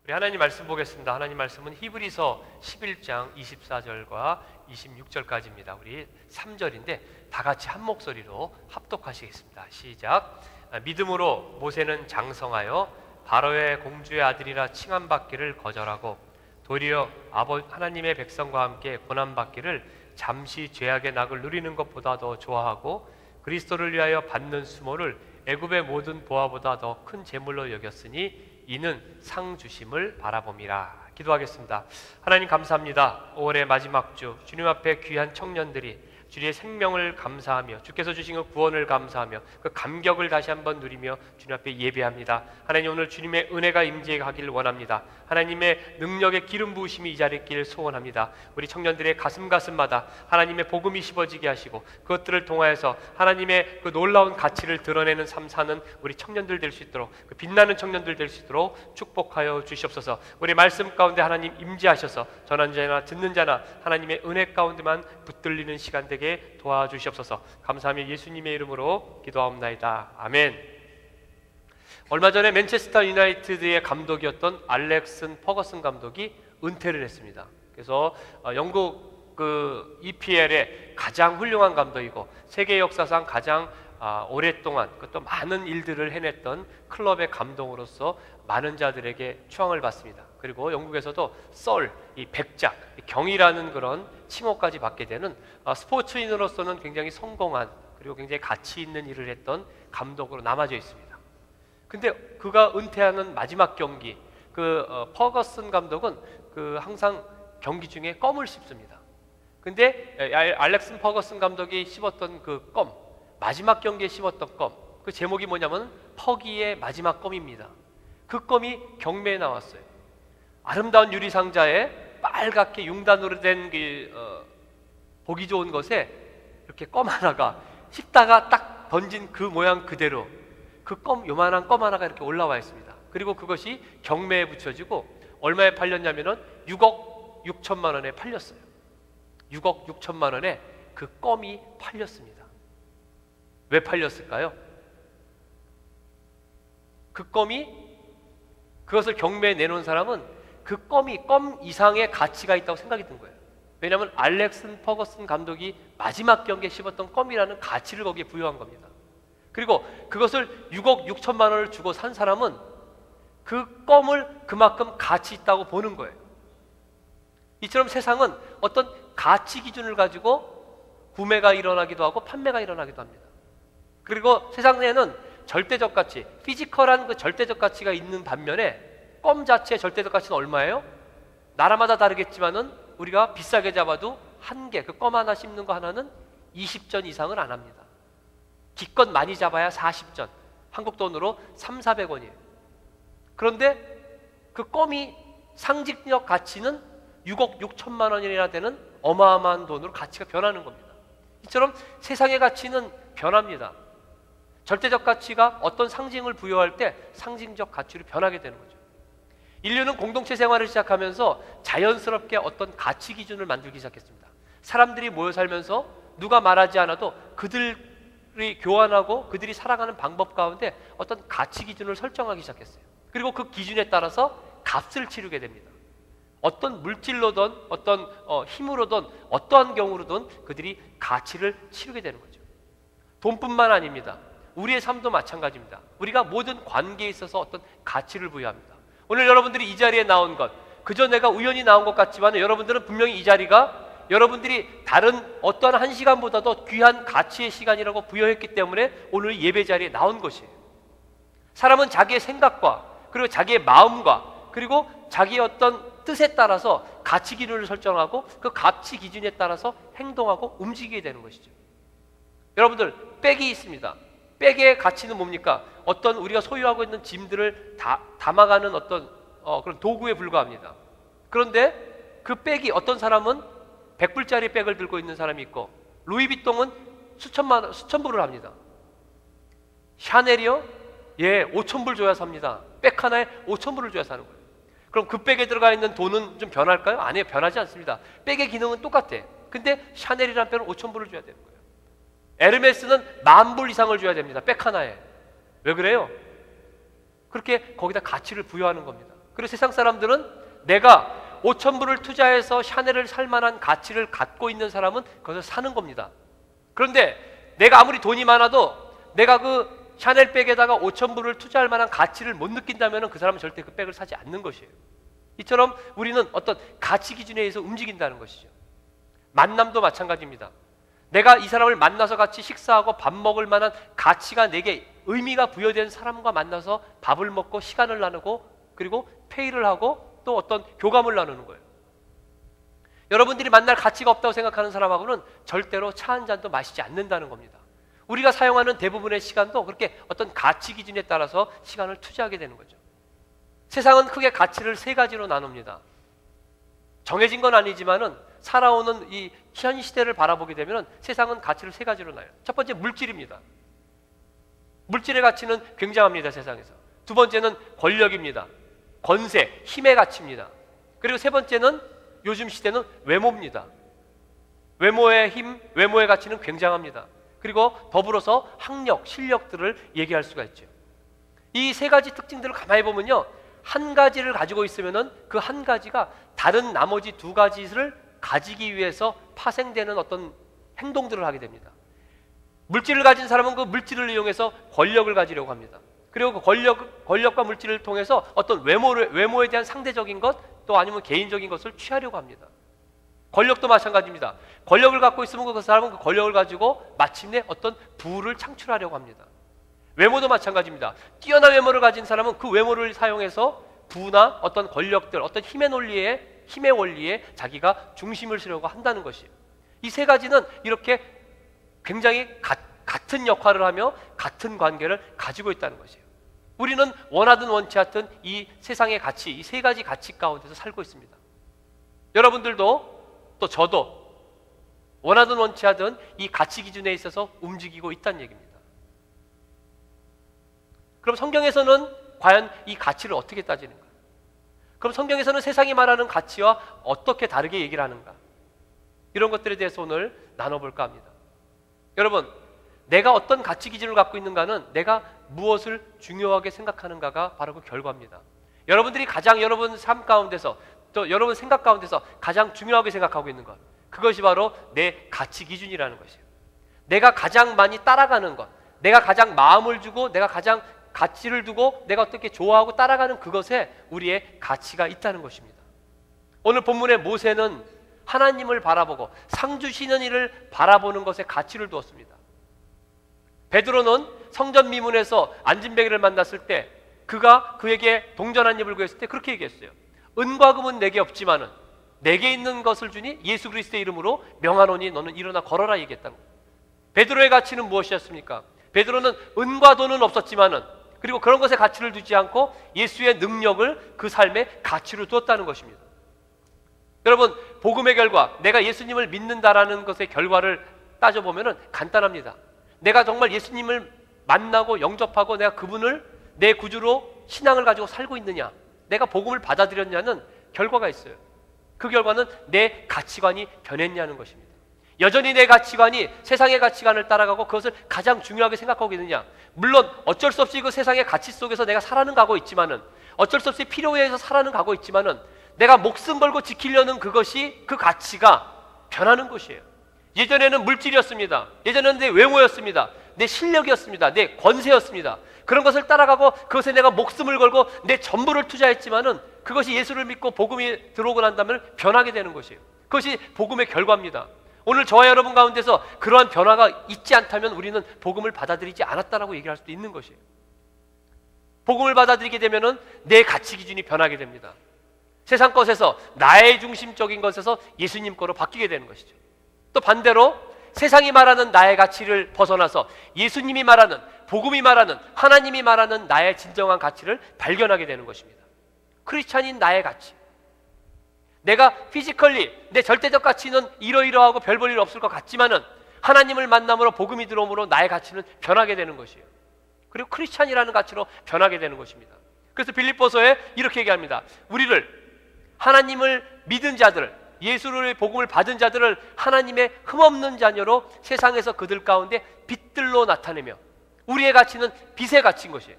우리 하나님 말씀 보겠습니다. 하나님 말씀은 히브리서 11장 24절과 26절까지입니다. 우리 3절인데 다 같이 한 목소리로 합독하시겠습니다. 시작. 믿음으로 모세는 장성하여 바로의 공주의 아들이라 칭함받기를 거절하고 도리어 하나님의 백성과 함께 고난받기를 잠시 죄악의 낙을 누리는 것보다 더 좋아하고 그리스도를 위하여 받는 수모를 애굽의 모든 보화보다 더 큰 재물로 여겼으니 이는 상 주심을 바라봄이라. 기도하겠습니다. 하나님 감사합니다. 5월의 마지막 주 주님 앞에 귀한 청년들이 주의 생명을 감사하며 주께서 주신 그 구원을 감사하며 그 감격을 다시 한번 누리며 주님 앞에 예배합니다. 하나님 오늘 주님의 은혜가 임재하기를 원합니다. 하나님의 능력의 기름 부으심이 이 자리에 있기를 소원합니다. 우리 청년들의 가슴마다 하나님의 복음이 씹어지게 하시고 그것들을 통하여서 하나님의 그 놀라운 가치를 드러내는 삶 사는 우리 청년들 될 수 있도록 그 빛나는 청년들 될 수 있도록 축복하여 주시옵소서. 우리 말씀 가운데 하나님 임재하셔서 전하는 자나 듣는 자나 하나님의 은혜 가운데만 붙들리는 시간 되게 도와주시옵소서. 감사하며 예수님의 이름으로 기도하옵나이다. 아멘. 얼마 전에 맨체스터 유나이티드의 감독이었던 알렉슨 퍼거슨 감독이 은퇴를 했습니다. 그래서 영국 그 EPL의 가장 훌륭한 감독이고 세계 역사상 가장 오랫동안 또 많은 일들을 해냈던 클럽의 감독으로서 많은 자들에게 추앙을 받습니다. 그리고 영국에서도 썰, 이 백작, 경이라는 그런 칭호까지 받게 되는 스포츠인으로서는 굉장히 성공한 그리고 굉장히 가치 있는 일을 했던 감독으로 남아져 있습니다. 근데 그가 은퇴하는 마지막 경기, 퍼거슨 감독은 항상 경기 중에 껌을 씹습니다. 근데 알렉슨 퍼거슨 감독이 씹었던 그 껌, 마지막 경기에 씹었던 껌, 그 제목이 뭐냐면 퍼기의 마지막 껌입니다. 그 껌이 경매에 나왔어요. 아름다운 유리상자에 빨갛게 융단으로 된 보기 좋은 것에 이렇게 껌 하나가 씹다가 딱 던진 그 모양 그대로 그 요만한 껌 하나가 이렇게 올라와 있습니다. 그리고 그것이 경매에 붙여지고 얼마에 팔렸냐면은 6억 6천만 원에 팔렸어요. 6억 6천만 원에 그 껌이 팔렸습니다. 왜 팔렸을까요? 그것을 경매에 내놓은 사람은 그 껌 이상의 가치가 있다고 생각이 든 거예요. 왜냐하면 알렉슨 퍼거슨 감독이 마지막 경기에 씹었던 껌이라는 가치를 거기에 부여한 겁니다. 그리고 그것을 6억 6천만 원을 주고 산 사람은 그 껌을 그만큼 가치 있다고 보는 거예요. 이처럼 세상은 어떤 가치 기준을 가지고 구매가 일어나기도 하고 판매가 일어나기도 합니다. 그리고 세상에는 절대적 가치, 피지컬한 그 절대적 가치가 있는 반면에 껌 자체의 절대적 가치는 얼마예요? 나라마다 다르겠지만은 우리가 비싸게 잡아도 한 개, 그 껌 하나 씹는 거 하나는 20전 이상을 안 합니다. 기껏 많이 잡아야 40전, 한국 돈으로 300~400원이에요. 그런데 그 껌이 상징적 가치는 6억 6천만 원이나 되는 어마어마한 돈으로 가치가 변하는 겁니다. 이처럼 세상의 가치는 변합니다. 절대적 가치가 어떤 상징을 부여할 때 상징적 가치로 변하게 되는 거죠. 인류는 공동체 생활을 시작하면서 자연스럽게 어떤 가치 기준을 만들기 시작했습니다. 사람들이 모여 살면서 누가 말하지 않아도 그들이 교환하고 그들이 살아가는 방법 가운데 어떤 가치 기준을 설정하기 시작했어요. 그리고 그 기준에 따라서 값을 치르게 됩니다. 어떤 물질로든 어떤 힘으로든 어떠한 경우로든 그들이 가치를 치르게 되는 거죠. 돈뿐만 아닙니다. 우리의 삶도 마찬가지입니다. 우리가 모든 관계에 있어서 어떤 가치를 부여합니다. 오늘 여러분들이 이 자리에 나온 것, 그저 내가 우연히 나온 것 같지만 여러분들은 분명히 이 자리가 여러분들이 다른 어떠한 한 시간보다도 귀한 가치의 시간이라고 부여했기 때문에 오늘 예배 자리에 나온 것이에요. 사람은 자기의 생각과 그리고 자기의 마음과 그리고 자기의 어떤 뜻에 따라서 가치 기준을 설정하고 그 가치 기준에 따라서 행동하고 움직이게 되는 것이죠. 여러분들 백이 있습니다. 백의 가치는 뭡니까? 어떤 우리가 소유하고 있는 짐들을 담아가는 어떤 그런 도구에 불과합니다. 그런데 그 백이 어떤 사람은 100불짜리 백을 들고 있는 사람이 있고 루이비통은 수천 불을 합니다. 샤넬이요? 5,000불 줘야 삽니다. 백 하나에 5,000불을 줘야 사는 거예요. 그럼 그 백에 들어가 있는 돈은 좀 변할까요? 아니에요. 변하지 않습니다. 백의 기능은 똑같아. 근데 샤넬이라는 백은 5,000불을 줘야 되는 거예요. 에르메스는 10,000불 이상을 줘야 됩니다. 백 하나에. 왜 그래요? 그렇게 거기다 가치를 부여하는 겁니다. 그리고 세상 사람들은 내가 5천 불을 투자해서 샤넬을 살 만한 가치를 갖고 있는 사람은 그것을 사는 겁니다. 그런데 내가 아무리 돈이 많아도 내가 그 샤넬 백에다가 5천 불을 투자할 만한 가치를 못 느낀다면 그 사람은 절대 그 백을 사지 않는 것이에요. 이처럼 우리는 어떤 가치 기준에 의해서 움직인다는 것이죠. 만남도 마찬가지입니다. 내가 이 사람을 만나서 같이 식사하고 밥 먹을 만한 가치가 내게 의미가 부여된 사람과 만나서 밥을 먹고 시간을 나누고 그리고 페이를 하고 또 어떤 교감을 나누는 거예요. 여러분들이 만날 가치가 없다고 생각하는 사람하고는 절대로 차 한 잔도 마시지 않는다는 겁니다. 우리가 사용하는 대부분의 시간도 그렇게 어떤 가치 기준에 따라서 시간을 투자하게 되는 거죠. 세상은 크게 가치를 세 가지로 나눕니다. 정해진 건 아니지만은 살아오는 이 현 시대를 바라보게 되면 세상은 가치를 세 가지로 나눠요. 첫 번째 물질입니다. 물질의 가치는 굉장합니다, 세상에서. 두 번째는 권력입니다. 권세, 힘의 가치입니다. 그리고 세 번째는 요즘 시대는 외모입니다. 외모의 힘, 외모의 가치는 굉장합니다. 그리고 더불어서 학력, 실력들을 얘기할 수가 있죠. 이 세 가지 특징들을 가만히 보면요, 한 가지를 가지고 있으면은 그 한 가지가 다른 나머지 두 가지를 가지기 위해서 파생되는 어떤 행동들을 하게 됩니다. 물질을 가진 사람은 그 물질을 이용해서 권력을 가지려고 합니다. 그리고 그 권력과 물질을 통해서 어떤 외모에 대한 상대적인 것, 또 아니면 개인적인 것을 취하려고 합니다. 권력도 마찬가지입니다. 권력을 갖고 있으면 그 사람은 그 권력을 가지고 마침내 어떤 부를 창출하려고 합니다. 외모도 마찬가지입니다. 뛰어난 외모를 가진 사람은 그 외모를 사용해서 부나 어떤 권력들, 어떤 힘의 원리에 자기가 중심을 쓰려고 한다는 것이에요. 이 세 가지는 이렇게 굉장히 같은 역할을 하며 같은 관계를 가지고 있다는 것이에요. 우리는 원하든 원치 않든 이 세상의 가치, 이 세 가지 가치 가운데서 살고 있습니다. 여러분들도 또 저도 원하든 원치 않든 이 가치 기준에 있어서 움직이고 있다는 얘기입니다. 그럼 성경에서는 과연 이 가치를 어떻게 따지는가? 그럼 성경에서는 세상이 말하는 가치와 어떻게 다르게 얘기를 하는가? 이런 것들에 대해서 오늘 나눠볼까 합니다. 여러분, 내가 어떤 가치 기준을 갖고 있는가는 내가 무엇을 중요하게 생각하는가가 바로 그 결과입니다. 여러분들이 가장 여러분 삶 가운데서 또 여러분 생각 가운데서 가장 중요하게 생각하고 있는 것, 그것이 바로 내 가치 기준이라는 것이에요. 내가 가장 많이 따라가는 것, 내가 가장 마음을 주고 내가 가장 가치를 두고 내가 어떻게 좋아하고 따라가는 그것에 우리의 가치가 있다는 것입니다. 오늘 본문의 모세는 하나님을 바라보고 상 주시는 이를 바라보는 것에 가치를 두었습니다. 베드로는 성전 미문에서 안진뱅이를 만났을 때 그가 그에게 동전 한 입을 구했을 때 그렇게 얘기했어요. 은과 금은 내게 없지만은 내게 있는 것을 주니 예수 그리스도의 이름으로 명하노니 너는 일어나 걸어라 얘기했다는 거예요. 베드로의 가치는 무엇이었습니까? 베드로는 은과 돈은 없었지만은 그리고 그런 것에 가치를 두지 않고 예수의 능력을 그 삶에 가치로 두었다는 것입니다. 여러분, 복음의 결과, 내가 예수님을 믿는다라는 것의 결과를 따져보면 간단합니다. 내가 정말 예수님을 만나고 영접하고 내가 그분을 내 구주로 신앙을 가지고 살고 있느냐, 내가 복음을 받아들였냐는 결과가 있어요. 그 결과는 내 가치관이 변했냐는 것입니다. 여전히 내 가치관이 세상의 가치관을 따라가고 그것을 가장 중요하게 생각하고 있느냐. 물론 어쩔 수 없이 그 세상의 가치 속에서 내가 살아는 가고 있지만은, 어쩔 수 없이 필요에 의해서 살아는 가고 있지만은 내가 목숨 걸고 지키려는 그것이, 그 가치가 변하는 것이에요. 예전에는 물질이었습니다. 예전에는 내 외모였습니다. 내 실력이었습니다. 내 권세였습니다. 그런 것을 따라가고 그것에 내가 목숨을 걸고 내 전부를 투자했지만은 그것이 예수를 믿고 복음이 들어오고 난 다음에 변하게 되는 것이에요. 그것이 복음의 결과입니다. 오늘 저와 여러분 가운데서 그러한 변화가 있지 않다면 우리는 복음을 받아들이지 않았다라고 얘기할 수도 있는 것이에요. 복음을 받아들이게 되면은 내 가치 기준이 변하게 됩니다. 세상 것에서, 나의 중심적인 것에서 예수님 거로 바뀌게 되는 것이죠. 또 반대로 세상이 말하는 나의 가치를 벗어나서 예수님이 말하는, 복음이 말하는, 하나님이 말하는 나의 진정한 가치를 발견하게 되는 것입니다. 크리스찬인 나의 가치, 내가 피지컬리 내 절대적 가치는 이러이러하고 별 볼 일 없을 것 같지만은 하나님을 만남으로 복음이 들어옴으로 나의 가치는 변하게 되는 것이에요. 그리고 크리스찬이라는 가치로 변하게 되는 것입니다. 그래서 빌립보서에 이렇게 얘기합니다. 우리를, 하나님을 믿은 자들을, 예수를 복음을 받은 자들을 하나님의 흠없는 자녀로 세상에서 그들 가운데 빛들로 나타내며, 우리의 가치는 빛의 가치인 것이에요.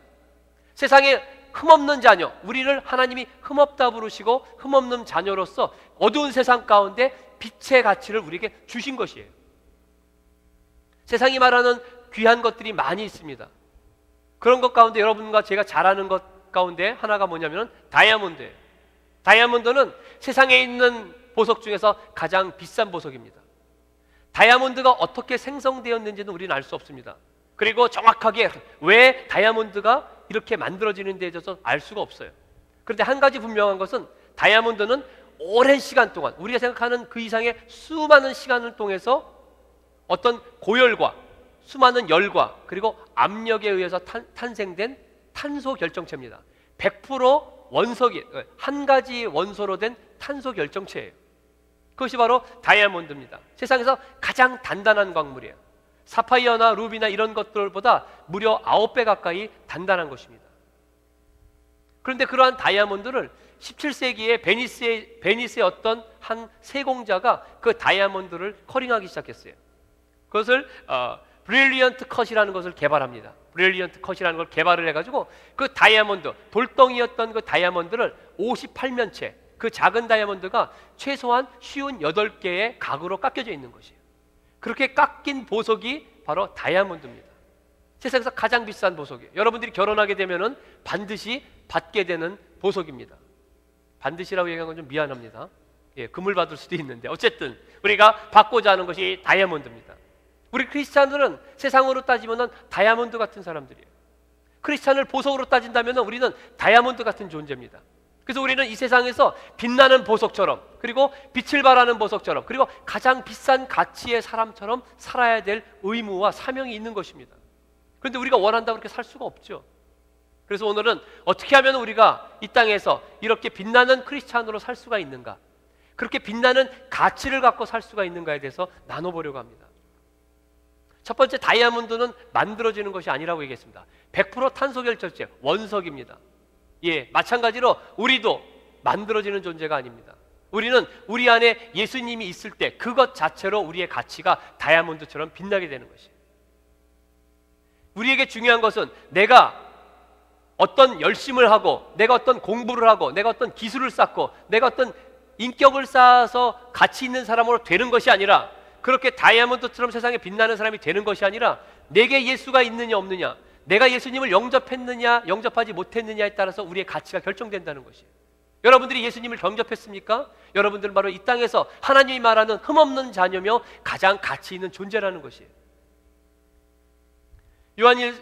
세상에 흠없는 자녀, 우리를 하나님이 흠없다 부르시고 흠없는 자녀로서 어두운 세상 가운데 빛의 가치를 우리에게 주신 것이에요. 세상이 말하는 귀한 것들이 많이 있습니다. 그런 것 가운데 여러분과 제가 잘 아는 것 가운데 하나가 뭐냐면 다이아몬드예요. 다이아몬드는 세상에 있는 보석 중에서 가장 비싼 보석입니다. 다이아몬드가 어떻게 생성되었는지는 우리는 알 수 없습니다. 그리고 정확하게 왜 다이아몬드가 이렇게 만들어지는 데 있어서 알 수가 없어요. 그런데 한 가지 분명한 것은 다이아몬드는 오랜 시간 동안, 우리가 생각하는 그 이상의 수많은 시간을 통해서 어떤 고열과 수많은 열과 그리고 압력에 의해서 탄생된 탄소 결정체입니다. 100% 원석이 한 가지 원소로 된 탄소 결정체예요. 그것이 바로 다이아몬드입니다. 세상에서 가장 단단한 광물이에요. 사파이어나 루비나 이런 것들보다 무려 9배 가까이 단단한 것입니다. 그런데 그러한 다이아몬드를 17세기에 베니스의 어떤 한 세공자가 그 다이아몬드를 커링하기 시작했어요. 그것을 브릴리언트 컷이라는 것을 개발합니다. 브릴리언트 컷이라는 걸 개발을 해가지고 그 다이아몬드, 돌덩이였던 그 다이아몬드를 58면체, 그 작은 다이아몬드가 최소한 58개의 각으로 깎여져 있는 것이에요. 그렇게 깎인 보석이 바로 다이아몬드입니다. 세상에서 가장 비싼 보석이에요. 여러분들이 결혼하게 되면은 반드시 받게 되는 보석입니다. 반드시라고 얘기한 건 좀 미안합니다. 예, 금을 받을 수도 있는데 어쨌든 우리가 받고자 하는 것이 다이아몬드입니다. 우리 크리스찬들은 세상으로 따지면 다이아몬드 같은 사람들이에요. 크리스찬을 보석으로 따진다면 우리는 다이아몬드 같은 존재입니다. 그래서 우리는 이 세상에서 빛나는 보석처럼, 그리고 빛을 발하는 보석처럼, 그리고 가장 비싼 가치의 사람처럼 살아야 될 의무와 사명이 있는 것입니다. 그런데 우리가 원한다고 그렇게 살 수가 없죠. 그래서 오늘은 어떻게 하면 우리가 이 땅에서 이렇게 빛나는 크리스찬으로 살 수가 있는가, 그렇게 빛나는 가치를 갖고 살 수가 있는가에 대해서 나눠보려고 합니다. 첫 번째, 다이아몬드는 만들어지는 것이 아니라고 얘기했습니다. 100% 탄소 결정체, 원석입니다. 예, 마찬가지로 우리도 만들어지는 존재가 아닙니다. 우리는 우리 안에 예수님이 있을 때 그것 자체로 우리의 가치가 다이아몬드처럼 빛나게 되는 것이에요. 우리에게 중요한 것은 내가 어떤 열심을 하고, 내가 어떤 공부를 하고, 내가 어떤 기술을 쌓고, 내가 어떤 인격을 쌓아서 가치 있는 사람으로 되는 것이 아니라, 그렇게 다이아몬드처럼 세상에 빛나는 사람이 되는 것이 아니라, 내게 예수가 있느냐 없느냐, 내가 예수님을 영접했느냐 영접하지 못했느냐에 따라서 우리의 가치가 결정된다는 것이에요. 여러분들이 예수님을 영접했습니까? 여러분들은 바로 이 땅에서 하나님이 말하는 흠없는 자녀며 가장 가치 있는 존재라는 것이에요.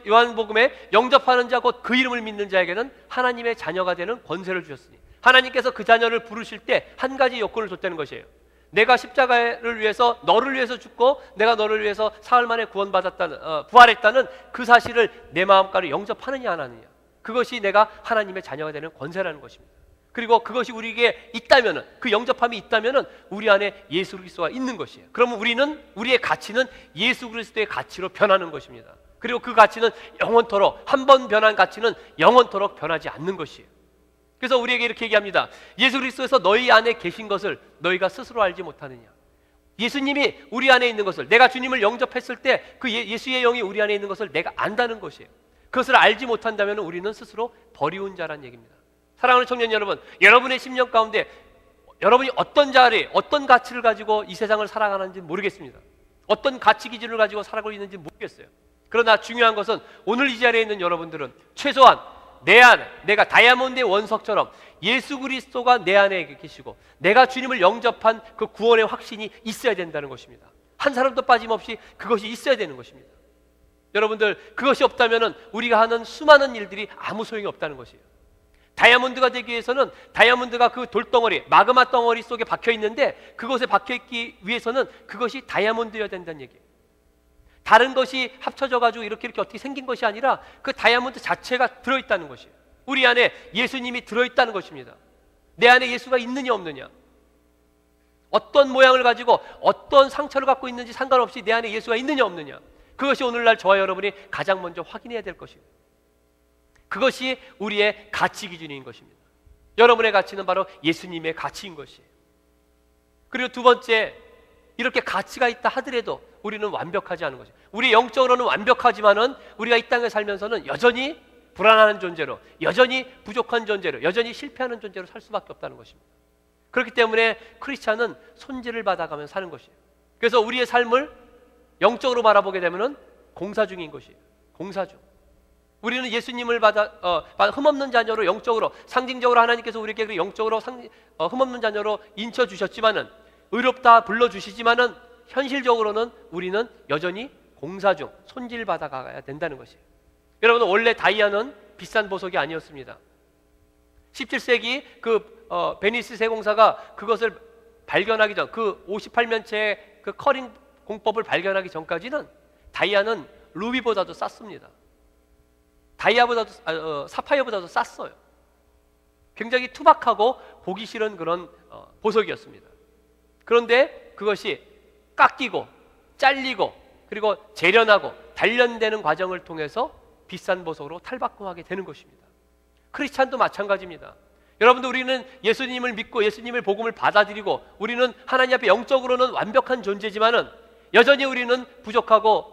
요한복음에 영접하는 자 곧 그 이름을 믿는 자에게는 하나님의 자녀가 되는 권세를 주셨으니, 하나님께서 그 자녀를 부르실 때 한 가지 요건을 줬다는 것이에요. 내가 십자가를 위해서, 너를 위해서 죽고 내가 너를 위해서 사흘 만에 부활했다는 그 사실을 내 마음가로 영접하느냐 안 하느냐, 그것이 내가 하나님의 자녀가 되는 권세라는 것입니다. 그리고 그것이 우리에게 있다면은, 그 영접함이 있다면은 우리 안에 예수 그리스도가 있는 것이에요. 그러면 우리의 가치는 예수 그리스도의 가치로 변하는 것입니다. 그리고 그 가치는 영원토록, 한 번 변한 가치는 영원토록 변하지 않는 것이에요. 그래서 우리에게 이렇게 얘기합니다. 예수 그리스도에서 너희 안에 계신 것을 너희가 스스로 알지 못하느냐. 예수님이 우리 안에 있는 것을, 내가 주님을 영접했을 때 그 예수의 영이 우리 안에 있는 것을 내가 안다는 것이에요. 그것을 알지 못한다면 우리는 스스로 버리운 자란 얘기입니다. 사랑하는 청년 여러분, 여러분의 심령 가운데 여러분이 어떤 자리, 어떤 가치를 가지고 이 세상을 살아가는지 모르겠습니다. 어떤 가치 기준을 가지고 살아가고 있는지 모르겠어요. 그러나 중요한 것은 오늘 이 자리에 있는 여러분들은 최소한 내 안에, 내가 다이아몬드의 원석처럼 예수 그리스도가 내 안에 계시고 내가 주님을 영접한 그 구원의 확신이 있어야 된다는 것입니다. 한 사람도 빠짐없이 그것이 있어야 되는 것입니다. 여러분들, 그것이 없다면 우리가 하는 수많은 일들이 아무 소용이 없다는 것이에요. 다이아몬드가 되기 위해서는, 다이아몬드가 그 돌덩어리, 마그마 덩어리 속에 박혀 있는데, 그것에 박혀 있기 위해서는 그것이 다이아몬드여야 된다는 얘기예요. 다른 것이 합쳐져 가지고 이렇게 어떻게 생긴 것이 아니라 그 다이아몬드 자체가 들어있다는 것이에요. 우리 안에 예수님이 들어있다는 것입니다. 내 안에 예수가 있느냐 없느냐, 어떤 모양을 가지고 어떤 상처를 갖고 있는지 상관없이 내 안에 예수가 있느냐 없느냐, 그것이 오늘날 저와 여러분이 가장 먼저 확인해야 될 것입니다. 그것이 우리의 가치 기준인 것입니다. 여러분의 가치는 바로 예수님의 가치인 것이에요. 그리고 두 번째, 이렇게 가치가 있다 하더라도 우리는 완벽하지 않은 것이에요. 우리 영적으로는 완벽하지만은 우리가 이 땅에 살면서는 여전히 불안한 존재로, 여전히 부족한 존재로, 여전히 실패하는 존재로 살 수밖에 없다는 것입니다. 그렇기 때문에 크리스찬은 손질을 받아가며 사는 것이에요. 그래서 우리의 삶을 영적으로 바라보게 되면은 공사 중인 것이에요. 공사 중. 우리는 예수님을 흠없는 자녀로, 영적으로, 상징적으로 하나님께서 우리에게 영적으로 흠없는 자녀로 인쳐 주셨지만은, 의롭다 불러 주시지만은, 현실적으로는 우리는 여전히 공사 중, 손질 받아가야 된다는 것이에요. 여러분, 원래 다이아는 비싼 보석이 아니었습니다. 17세기 베니스 세공사가 그것을 발견하기 전, 그 58면체의 그 커링 공법을 발견하기 전까지는 다이아는 루비보다도 쌌습니다. 사파이어보다도 쌌어요. 굉장히 투박하고 보기 싫은 그런 보석이었습니다. 그런데 그것이 깎이고 잘리고 그리고 재련하고 단련되는 과정을 통해서 비싼 보석으로 탈바꿈하게 되는 것입니다. 크리스찬도 마찬가지입니다. 여러분들, 우리는 예수님을 믿고 예수님의 복음을 받아들이고 우리는 하나님 앞에 영적으로는 완벽한 존재지만은 여전히 우리는 부족하고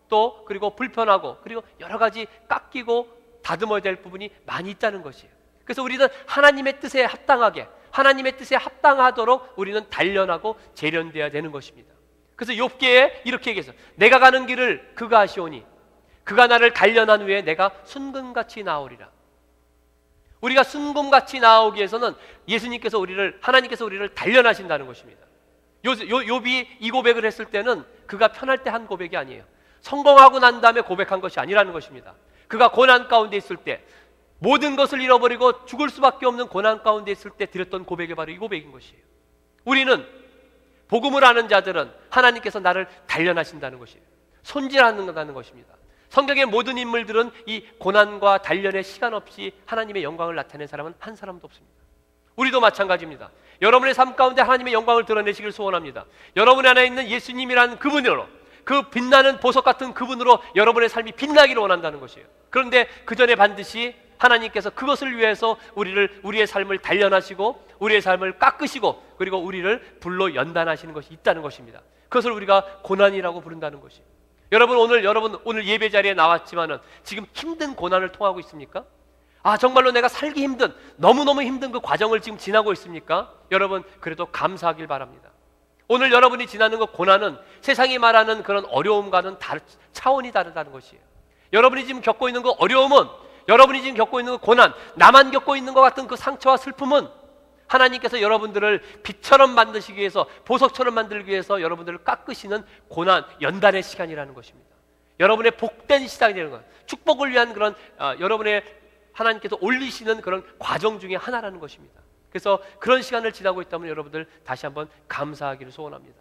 또 그리고 불편하고 그리고 여러 가지 깎이고 다듬어야 될 부분이 많이 있다는 것이에요. 그래서 우리는 하나님의 뜻에 합당하게, 하나님의 뜻에 합당하도록 우리는 단련하고 재련돼야 되는 것입니다. 그래서 욥기에 이렇게 얘기했어요. 내가 가는 길을 그가 아시오니 그가 나를 단련한 후에 내가 순금같이 나오리라. 우리가 순금같이 나오기 위해서는 하나님께서 우리를 단련하신다는 것입니다. 욥이 이 고백을 했을 때는 그가 편할 때 한 고백이 아니에요. 성공하고 난 다음에 고백한 것이 아니라는 것입니다. 그가 고난 가운데 있을 때, 모든 것을 잃어버리고 죽을 수밖에 없는 고난 가운데 있을 때 드렸던 고백이 바로 이 고백인 것이에요. 우리는 복음을 아는 자들은 하나님께서 나를 단련하신다는 것이에요. 손질한다는 것입니다. 성경의 모든 인물들은 이 고난과 단련에 시간 없이 하나님의 영광을 나타낸 사람은 한 사람도 없습니다. 우리도 마찬가지입니다. 여러분의 삶 가운데 하나님의 영광을 드러내시길 소원합니다. 여러분 안에 있는 예수님이라는 그분으로, 그 빛나는 보석 같은 그분으로 여러분의 삶이 빛나기를 원한다는 것이에요. 그런데 그 전에 반드시 하나님께서 그것을 위해서 우리의 삶을 단련하시고 우리의 삶을 깎으시고 그리고 우리를 불로 연단하시는 것이 있다는 것입니다. 그것을 우리가 고난이라고 부른다는 것이에요. 여러분 오늘 예배 자리에 나왔지만은 지금 힘든 고난을 통하고 있습니까? 정말로 내가 살기 힘든, 너무너무 힘든 그 과정을 지금 지나고 있습니까? 여러분, 그래도 감사하길 바랍니다. 오늘 여러분이 지나는 그 고난은 세상이 말하는 그런 어려움과는 차원이 다르다는 것이에요. 여러분이 지금 겪고 있는 그 어려움은, 여러분이 지금 겪고 있는 그 고난, 나만 겪고 있는 것 같은 그 상처와 슬픔은 하나님께서 여러분들을 빛처럼 만드시기 위해서, 보석처럼 만들기 위해서 여러분들을 깎으시는 고난, 연단의 시간이라는 것입니다. 여러분의 복된 시간이 되는 것, 축복을 위한 그런 여러분의 하나님께서 올리시는 그런 과정 중에 하나라는 것입니다. 그래서 그런 시간을 지나고 있다면 여러분들 다시 한번 감사하기를 소원합니다.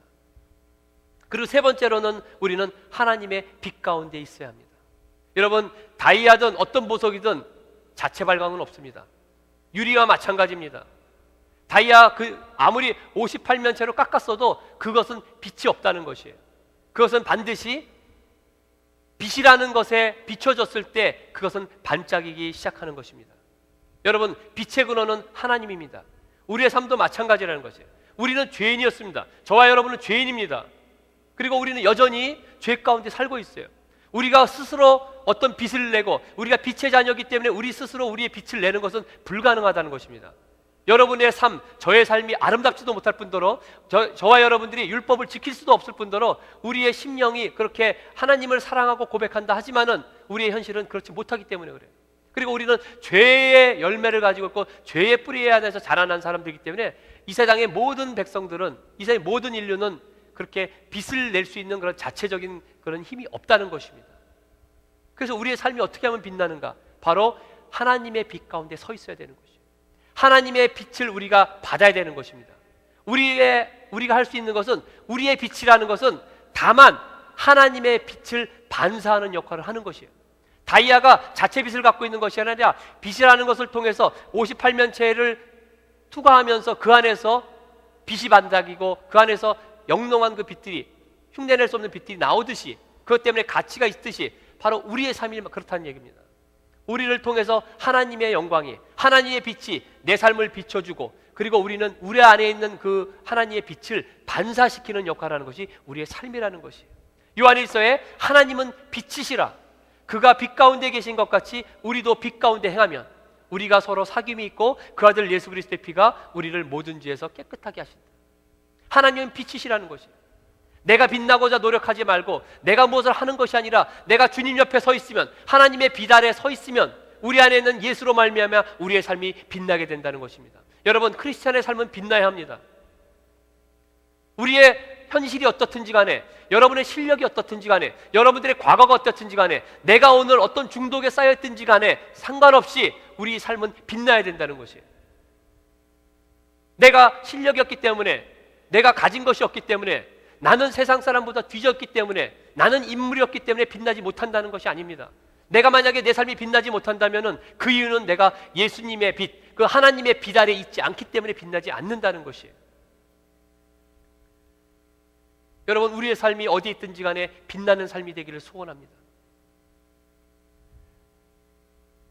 그리고 세 번째로는 우리는 하나님의 빛 가운데 있어야 합니다. 여러분, 다이아든 어떤 보석이든 자체 발광은 없습니다. 유리와 마찬가지입니다. 다이아 아무리 58면체로 깎았어도 그것은 빛이 없다는 것이에요. 그것은 반드시 빛이라는 것에 비춰졌을 때 그것은 반짝이기 시작하는 것입니다. 여러분, 빛의 근원은 하나님입니다. 우리의 삶도 마찬가지라는 것이에요. 우리는 죄인이었습니다. 저와 여러분은 죄인입니다. 그리고 우리는 여전히 죄 가운데 살고 있어요. 우리가 스스로 어떤 빛을 내고 우리가 빛의 자녀이기 때문에 우리 스스로 우리의 빛을 내는 것은 불가능하다는 것입니다. 여러분의 삶, 저의 삶이 아름답지도 못할 뿐더러 저와 여러분들이 율법을 지킬 수도 없을 뿐더러 우리의 심령이 그렇게 하나님을 사랑하고 고백한다 하지만은 우리의 현실은 그렇지 못하기 때문에 그래요. 그리고 우리는 죄의 열매를 가지고 있고 죄의 뿌리 안에서 자라난 사람들이기 때문에 이 세상의 모든 백성들은, 이 세상의 모든 인류는 그렇게 빛을 낼 수 있는 그런 자체적인 그런 힘이 없다는 것입니다. 그래서 우리의 삶이 어떻게 하면 빛나는가? 바로 하나님의 빛 가운데 서 있어야 되는 것이죠. 하나님의 빛을 우리가 받아야 되는 것입니다. 우리가 할 수 있는 것은, 우리의 빛이라는 것은 다만 하나님의 빛을 반사하는 역할을 하는 것이에요. 다이아가 자체 빛을 갖고 있는 것이 아니라 빛이라는 것을 통해서 58면체를 투과하면서 그 안에서 빛이 반짝이고 그 안에서 영롱한 그 빛들이, 흉내낼 수 없는 빛들이 나오듯이, 그것 때문에 가치가 있듯이 바로 우리의 삶이 그렇다는 얘기입니다. 우리를 통해서 하나님의 영광이, 하나님의 빛이 내 삶을 비춰주고, 그리고 우리는 우리 안에 있는 그 하나님의 빛을 반사시키는 역할을 하는 것이 우리의 삶이라는 것이에요. 요한일서에 하나님은 빛이시라, 그가 빛 가운데 계신 것 같이 우리도 빛 가운데 행하면 우리가 서로 사귐이 있고 그 아들 예수 그리스도의 피가 우리를 모든 죄에서 깨끗하게 하신다. 하나님은 빛이시라는 것이에요. 내가 빛나고자 노력하지 말고 내가 무엇을 하는 것이 아니라 내가 주님 옆에 서 있으면, 하나님의 빛 아래 서 있으면 우리 안에 있는 예수로 말미암아 우리의 삶이 빛나게 된다는 것입니다. 여러분, 크리스찬의 삶은 빛나야 합니다. 우리의 현실이 어떻든지 간에, 여러분의 실력이 어떻든지 간에, 여러분들의 과거가 어떻든지 간에, 내가 오늘 어떤 중독에 쌓여있든지 간에 상관없이 우리 삶은 빛나야 된다는 것이에요. 내가 실력이 없기 때문에, 내가 가진 것이 없기 때문에, 나는 세상 사람보다 뒤졌기 때문에, 나는 인물이 없기 때문에 빛나지 못한다는 것이 아닙니다. 내가 만약에 내 삶이 빛나지 못한다면 그 이유는 내가 예수님의 빛, 그 하나님의 빛 아래 있지 않기 때문에 빛나지 않는다는 것이에요. 여러분, 우리의 삶이 어디 있든지 간에 빛나는 삶이 되기를 소원합니다.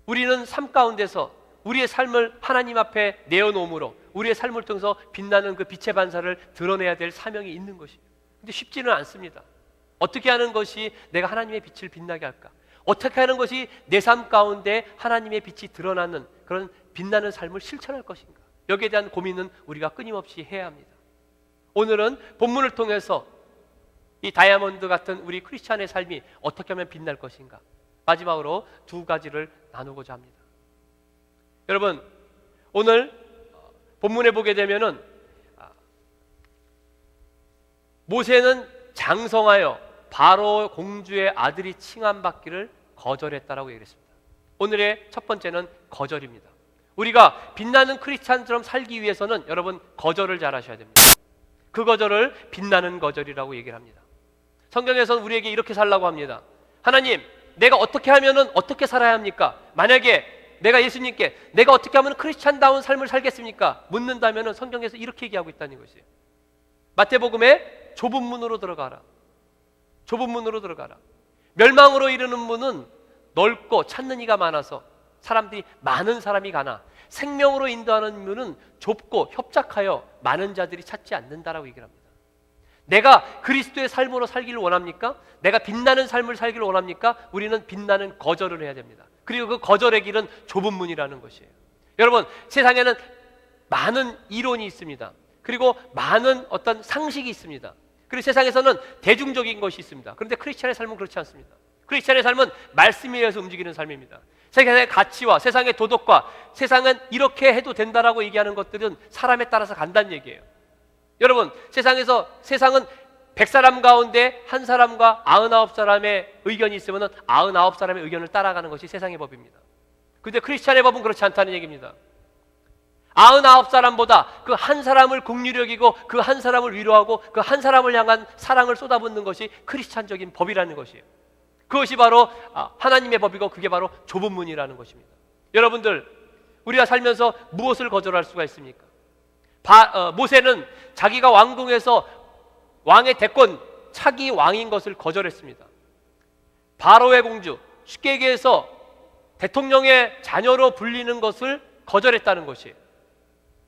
우리는 삶 가운데서 우리의 삶을 하나님 앞에 내어놓음으로 우리의 삶을 통해서 빛나는 그 빛의 반사를 드러내야 될 사명이 있는 것이에요. 근데 쉽지는 않습니다. 어떻게 하는 것이 내가 하나님의 빛을 빛나게 할까? 어떻게 하는 것이 내 삶 가운데 하나님의 빛이 드러나는 그런 빛나는 삶을 실천할 것인가? 여기에 대한 고민은 우리가 끊임없이 해야 합니다. 오늘은 본문을 통해서 이 다이아몬드 같은 우리 크리스찬의 삶이 어떻게 하면 빛날 것인가? 마지막으로 두 가지를 나누고자 합니다. 여러분, 오늘 본문에 보게 되면은 모세는 장성하여 바로 공주의 아들이 칭함받기를 거절했다라고 얘기했습니다. 오늘의 첫 번째는 거절입니다. 우리가 빛나는 크리스찬처럼 살기 위해서는 여러분 거절을 잘 하셔야 됩니다. 그 거절을 빛나는 거절이라고 얘기를 합니다. 성경에서는 우리에게 이렇게 살라고 합니다. 하나님, 내가 어떻게 하면은 어떻게 살아야 합니까? 만약에 내가 예수님께 내가 어떻게 하면 크리스찬다운 삶을 살겠습니까? 묻는다면은 성경에서 이렇게 얘기하고 있다는 것이에요. 마태복음에 좁은 문으로 들어가라. 좁은 문으로 들어가라. 멸망으로 이르는 문은 넓고 찾는 이가 많아서 사람들이 많은 사람이 가나 생명으로 인도하는 문은 좁고 협착하여 많은 자들이 찾지 않는다라고 얘기를 합니다. 내가 그리스도의 삶으로 살기를 원합니까? 내가 빛나는 삶을 살기를 원합니까? 우리는 빛나는 거절을 해야 됩니다. 그리고 그 거절의 길은 좁은 문이라는 것이에요. 여러분, 세상에는 많은 이론이 있습니다. 그리고 많은 어떤 상식이 있습니다. 그리고 세상에서는 대중적인 것이 있습니다. 그런데 크리스찬의 삶은 그렇지 않습니다. 크리스찬의 삶은 말씀에 의해서 움직이는 삶입니다. 세상의 가치와 세상의 도덕과 세상은 이렇게 해도 된다라고 얘기하는 것들은 사람에 따라서 간다는 얘기예요. 여러분, 세상은 100사람 가운데 한 사람과 99사람의 의견이 있으면 99사람의 의견을 따라가는 것이 세상의 법입니다. 그런데 크리스찬의 법은 그렇지 않다는 얘기입니다. 99사람보다 그 한 사람을 긍휼히 여기고 그 한 사람을 위로하고 그 한 사람을 향한 사랑을 쏟아붓는 것이 크리스찬적인 법이라는 것이에요. 그것이 바로 하나님의 법이고 그게 바로 좁은 문이라는 것입니다. 여러분들, 우리가 살면서 무엇을 거절할 수가 있습니까? 모세는 자기가 왕궁에서 왕의 대권 차기 왕인 것을 거절했습니다. 바로의 공주, 쉽게 얘기해서 대통령의 자녀로 불리는 것을 거절했다는 것이에요.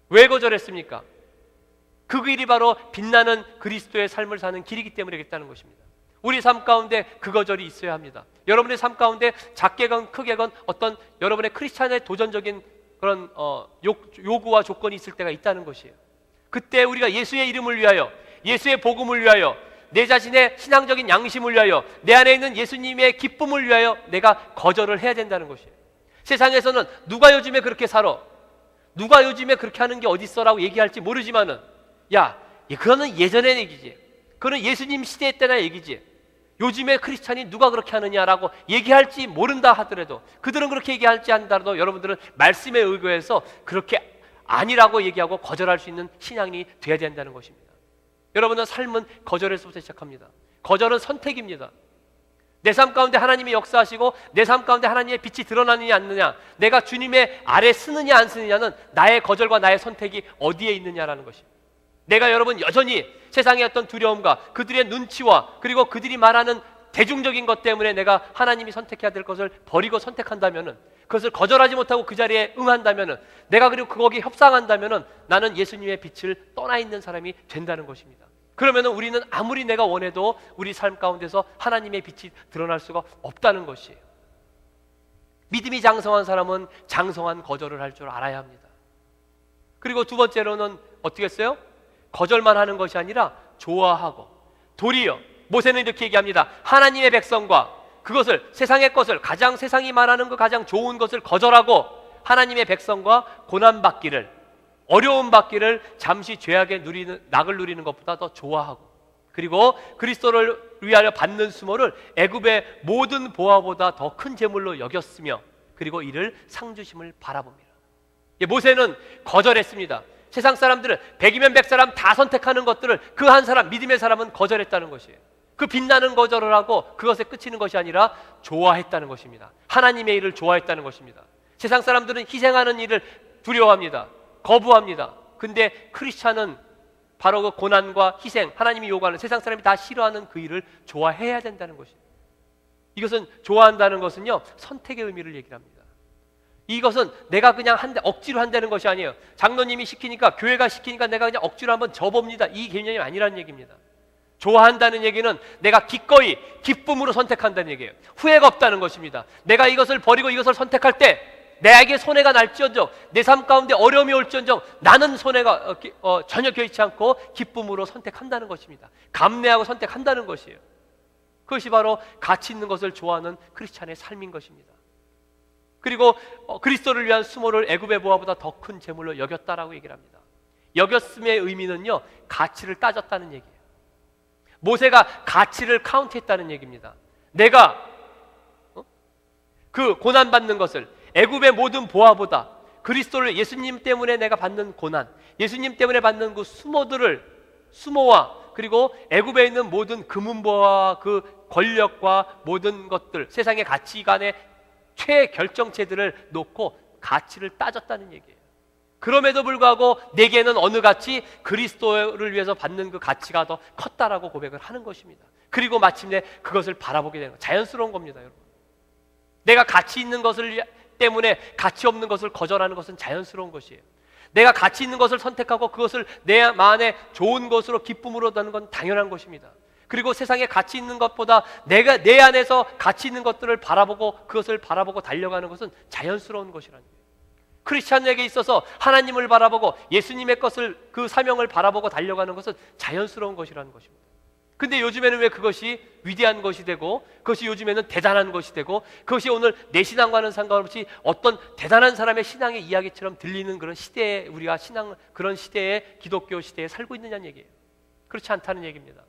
왜 거절했습니까? 그 길이 바로 빛나는 그리스도의 삶을 사는 길이기 때문에 그랬다는 것입니다. 우리 삶 가운데 그 거절이 있어야 합니다. 여러분의 삶 가운데 작게건 크게건 어떤 여러분의 크리스찬의 도전적인 그런 요구와 조건이 있을 때가 있다는 것이에요. 그때 우리가 예수의 이름을 위하여, 예수의 복음을 위하여, 내 자신의 신앙적인 양심을 위하여, 내 안에 있는 예수님의 기쁨을 위하여 내가 거절을 해야 된다는 것이에요. 세상에서는 누가 요즘에 그렇게 살아? 누가 요즘에 그렇게 하는 게 어딨어라고 얘기할지 모르지만은, 야, 그거는 예전의 얘기지. 그거는 예수님 시대 때나 얘기지. 요즘에 크리스찬이 누가 그렇게 하느냐라고 얘기할지 모른다 하더라도, 그들은 그렇게 얘기할지 한다라도 여러분들은 말씀에 의거해서 그렇게 아니라고 얘기하고 거절할 수 있는 신앙이 돼야 된다는 것입니다. 여러분은 삶은 거절에서부터 시작합니다. 거절은 선택입니다. 내 삶 가운데 하나님이 역사하시고 내 삶 가운데 하나님의 빛이 드러나느냐 않느냐, 내가 주님의 아래 쓰느냐 안 쓰느냐는 나의 거절과 나의 선택이 어디에 있느냐라는 것입니다. 내가 여러분 여전히 세상의 어떤 두려움과 그들의 눈치와 그리고 그들이 말하는 대중적인 것 때문에 내가 하나님이 선택해야 될 것을 버리고 선택한다면은, 그것을 거절하지 못하고 그 자리에 응한다면은, 내가 그리고 거기에 협상한다면은 나는 예수님의 빛을 떠나 있는 사람이 된다는 것입니다. 그러면은 우리는 아무리 내가 원해도 우리 삶 가운데서 하나님의 빛이 드러날 수가 없다는 것이에요. 믿음이 장성한 사람은 장성한 거절을 할 줄 알아야 합니다. 그리고 두 번째로는 어떻게 했어요? 거절만 하는 것이 아니라 좋아하고, 도리어 모세는 이렇게 얘기합니다. 하나님의 백성과 그것을, 세상의 것을, 가장 세상이 말하는 그 가장 좋은 것을 거절하고 하나님의 백성과 고난받기를, 어려움 받기를 잠시 죄악의 낙을 누리는 것보다 더 좋아하고, 그리고 그리스도를 위하여 받는 수모를 애굽의 모든 보화보다 더 큰 재물로 여겼으며, 그리고 이를 상주심을 바라봅니다. 모세는 거절했습니다. 세상 사람들은 100이면 100사람 다 선택하는 것들을 그 한 사람, 믿음의 사람은 거절했다는 것이에요. 그 빛나는 거절을 하고 그것에 그치는 것이 아니라 좋아했다는 것입니다. 하나님의 일을 좋아했다는 것입니다. 세상 사람들은 희생하는 일을 두려워합니다. 거부합니다. 근데 크리스찬은 바로 그 고난과 희생, 하나님이 요구하는, 세상 사람이 다 싫어하는 그 일을 좋아해야 된다는 것이에요. 이것은, 좋아한다는 것은요, 선택의 의미를 얘기를 합니다. 이것은 내가 그냥 억지로 한다는 것이 아니에요. 장로님이 시키니까, 교회가 시키니까 내가 그냥 억지로 한번 져봅니다, 이 개념이 아니라는 얘기입니다. 좋아한다는 얘기는 내가 기꺼이 기쁨으로 선택한다는 얘기예요. 후회가 없다는 것입니다. 내가 이것을 버리고 이것을 선택할 때 내에게 손해가 날지언정, 내 삶 가운데 어려움이 올지언정 나는 손해가 전혀 개의치 않고 기쁨으로 선택한다는 것입니다. 감내하고 선택한다는 것이에요. 그것이 바로 가치 있는 것을 좋아하는 크리스찬의 삶인 것입니다. 그리고 그리스도를 위한 수모를 애굽의 보화보다 더 큰 재물로 여겼다라고 얘기를 합니다. 여겼음의 의미는요, 가치를 따졌다는 얘기예요. 모세가 가치를 카운트했다는 얘기입니다. 내가 그 고난받는 것을 애굽의 모든 보화보다, 그리스도를, 예수님 때문에 내가 받는 고난, 예수님 때문에 받는 그 수모와 그리고 애굽에 있는 모든 금은보화와 그 권력과 모든 것들, 세상의 가치관의 최결정체들을 놓고 가치를 따졌다는 얘기예요. 그럼에도 불구하고 내게는 어느 가치, 그리스도를 위해서 받는 그 가치가 더 컸다라고 고백을 하는 것입니다. 그리고 마침내 그것을 바라보게 되는 거, 자연스러운 겁니다, 여러분. 내가 가치 있는 것을 때문에 가치 없는 것을 거절하는 것은 자연스러운 것이에요. 내가 가치 있는 것을 선택하고 그것을 내 안에 좋은 것으로, 기쁨으로 하는 건 당연한 것입니다. 그리고 세상에 가치 있는 것보다 내가 내 안에서 가치 있는 것들을 바라보고 그것을 바라보고 달려가는 것은 자연스러운 것이라는 거예요. 크리스찬에게 있어서 하나님을 바라보고 예수님의 것을, 그 사명을 바라보고 달려가는 것은 자연스러운 것이라는 것입니다. 근데 요즘에는 왜 그것이 위대한 것이 되고, 그것이 요즘에는 대단한 것이 되고, 그것이 오늘 내 신앙과는 상관없이 어떤 대단한 사람의 신앙의 이야기처럼 들리는 그런 시대에, 우리가 그런 시대에, 기독교 시대에 살고 있느냐는 얘기예요. 그렇지 않다는 얘기입니다.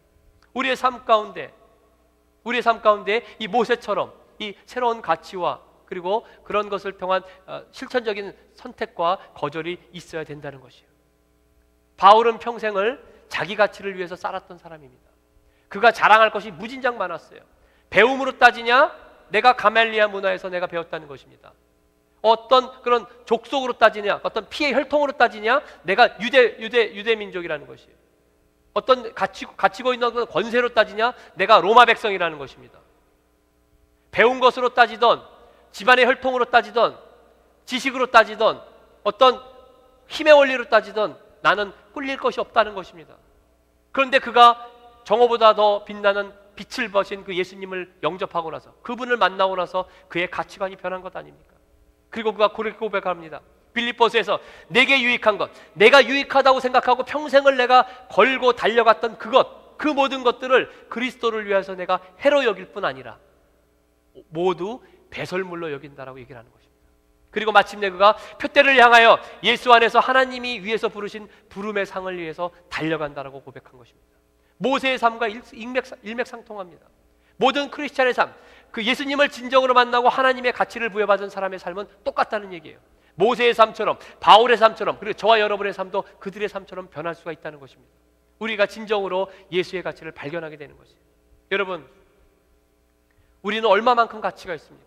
우리의 삶 가운데 이 모세처럼 이 새로운 가치와 그리고 그런 것을 통한 실천적인 선택과 거절이 있어야 된다는 것이에요. 바울은 평생을 자기 가치를 위해서 살았던 사람입니다. 그가 자랑할 것이 무진장 많았어요. 배움으로 따지냐? 내가 가멜리아 문화에서 내가 배웠다는 것입니다. 어떤 그런 족속으로 따지냐? 어떤 피의 혈통으로 따지냐? 내가 유대 민족이라는 것이에요. 어떤 가치고 있는 권세로 따지냐? 내가 로마 백성이라는 것입니다. 배운 것으로 따지던, 집안의 혈통으로 따지던, 지식으로 따지던, 어떤 힘의 원리로 따지던 나는 꿀릴 것이 없다는 것입니다. 그런데 그가 정오보다 더 빛나는 빛을 버신 그 예수님을 영접하고 나서, 그분을 만나고 나서 그의 가치관이 변한 것 아닙니까? 그리고 그가 그렇게 고백합니다. 빌립보서에서 내게 유익한 것, 내가 유익하다고 생각하고 평생을 내가 걸고 달려갔던 그것, 그 모든 것들을 그리스도를 위해서 내가 해로 여길 뿐 아니라 모두 배설물로 여긴다라고 얘기를 하는 것입니다. 그리고 마침내 그가 표대를 향하여 예수 안에서 하나님이 위에서 부르신 부름의 상을 위해서 달려간다라고 고백한 것입니다. 모세의 삶과 일맥상통합니다. 모든 크리스찬의 삶, 그 예수님을 진정으로 만나고 하나님의 가치를 부여받은 사람의 삶은 똑같다는 얘기예요. 모세의 삶처럼, 바울의 삶처럼, 그리고 저와 여러분의 삶도 그들의 삶처럼 변할 수가 있다는 것입니다. 우리가 진정으로 예수의 가치를 발견하게 되는 것이에요. 여러분, 우리는 얼마만큼 가치가 있습니까?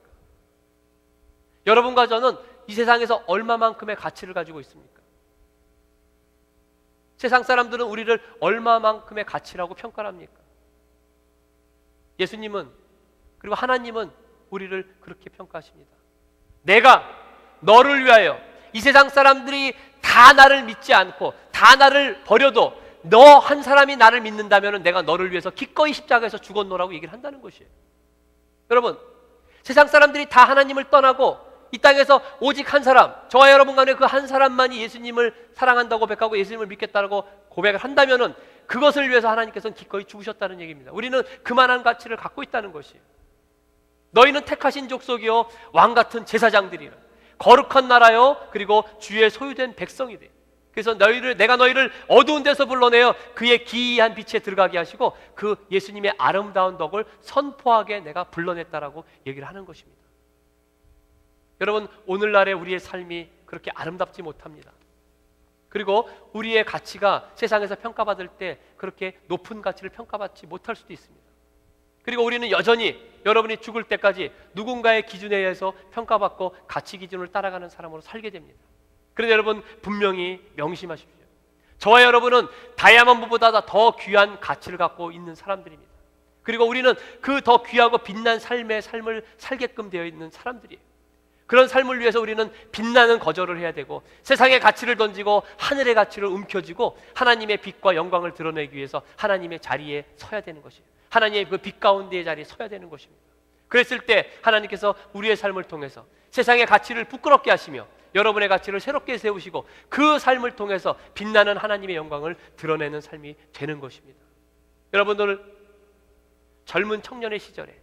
여러분과 저는 이 세상에서 얼마만큼의 가치를 가지고 있습니까? 세상 사람들은 우리를 얼마만큼의 가치라고 평가를 합니까? 예수님은, 그리고 하나님은 우리를 그렇게 평가하십니다. 내가 너를 위하여, 이 세상 사람들이 다 나를 믿지 않고 다 나를 버려도 너 한 사람이 나를 믿는다면 내가 너를 위해서 기꺼이 십자가에서 죽었노라고 얘기를 한다는 것이에요. 여러분, 세상 사람들이 다 하나님을 떠나고 이 땅에서 오직 한 사람, 저와 여러분 간에 그 한 사람만이 예수님을 사랑한다고 고백하고 예수님을 믿겠다고 고백을 한다면은 그것을 위해서 하나님께서는 기꺼이 죽으셨다는 얘기입니다. 우리는 그만한 가치를 갖고 있다는 것이에요. 너희는 택하신 족속이요 왕 같은 제사장들이라, 거룩한 나라요 그리고 주의 소유된 백성이 돼. 그래서 내가 너희를 어두운 데서 불러내어 그의 기이한 빛에 들어가게 하시고 그 예수님의 아름다운 덕을 선포하게 내가 불러냈다라고 얘기를 하는 것입니다. 여러분, 오늘날의 우리의 삶이 그렇게 아름답지 못합니다. 그리고 우리의 가치가 세상에서 평가받을 때 그렇게 높은 가치를 평가받지 못할 수도 있습니다. 그리고 우리는 여전히 여러분이 죽을 때까지 누군가의 기준에 의해서 평가받고 가치 기준을 따라가는 사람으로 살게 됩니다. 그런데 여러분, 분명히 명심하십시오. 저와 여러분은 다이아몬드보다 더 귀한 가치를 갖고 있는 사람들입니다. 그리고 우리는 그 더 귀하고 빛난 삶을 살게끔 되어 있는 사람들이에요. 그런 삶을 위해서 우리는 빛나는 거절을 해야 되고 세상의 가치를 던지고 하늘의 가치를 움켜쥐고 하나님의 빛과 영광을 드러내기 위해서 하나님의 자리에 서야 되는 것이에요. 하나님의 그 빛 가운데의 자리에 서야 되는 것입니다. 그랬을 때 하나님께서 우리의 삶을 통해서 세상의 가치를 부끄럽게 하시며 여러분의 가치를 새롭게 세우시고 그 삶을 통해서 빛나는 하나님의 영광을 드러내는 삶이 되는 것입니다. 여러분들 젊은 청년의 시절에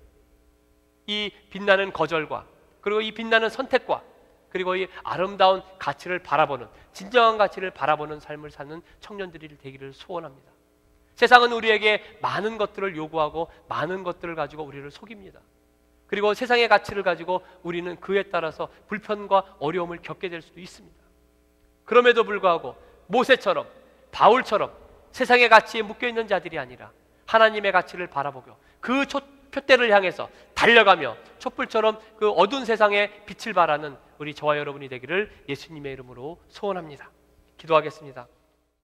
이 빛나는 거절과 그리고 이 빛나는 선택과 그리고 이 아름다운 가치를 바라보는, 진정한 가치를 바라보는 삶을 사는 청년들이 되기를 소원합니다. 세상은 우리에게 많은 것들을 요구하고 많은 것들을 가지고 우리를 속입니다. 그리고 세상의 가치를 가지고 우리는 그에 따라서 불편과 어려움을 겪게 될 수도 있습니다. 그럼에도 불구하고 모세처럼, 바울처럼 세상의 가치에 묶여있는 자들이 아니라 하나님의 가치를 바라보고 그 표대를 향해서 달려가며 촛불처럼 그 어두운 세상에 빛을 발하는 우리 저와 여러분이 되기를 예수님의 이름으로 소원합니다. 기도하겠습니다.